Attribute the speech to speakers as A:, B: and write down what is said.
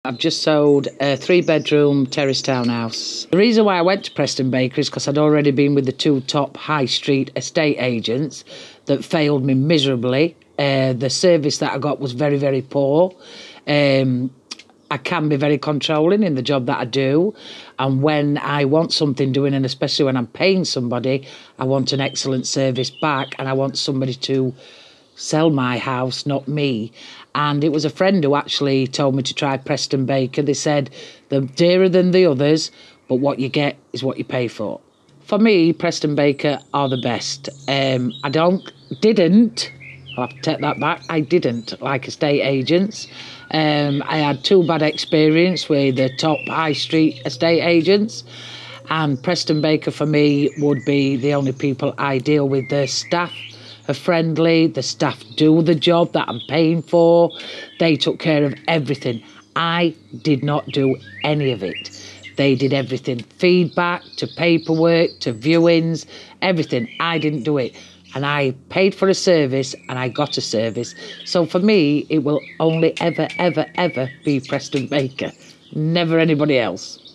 A: I've just sold a 3-bedroom terrace townhouse. The reason why I went to Preston Baker is because I'd already been with the 2 top high street estate agents that failed me miserably. The service that I got was very, very poor. I can be very controlling in the job that I do. And when I want something doing, and especially when I'm paying somebody, I want an excellent service back, and I want somebody to sell my house, not me. And it was a friend who actually told me to try Preston Baker. They said they're dearer than the others, but what you get is what you pay for. For me, Preston Baker are the best. I'll have to take that back. I didn't like estate agents. I had 2 bad experiences with the top high street estate agents. And Preston Baker for me would be the only people I deal with. The staff are friendly, the staff do the job that I'm paying for. They took care of everything. I did not do any of it. They did everything, feedback to paperwork to viewings, everything. I didn't do it. And I paid for a service and I got a service. So for me, it will only ever, ever, ever be Preston Baker. Never anybody else.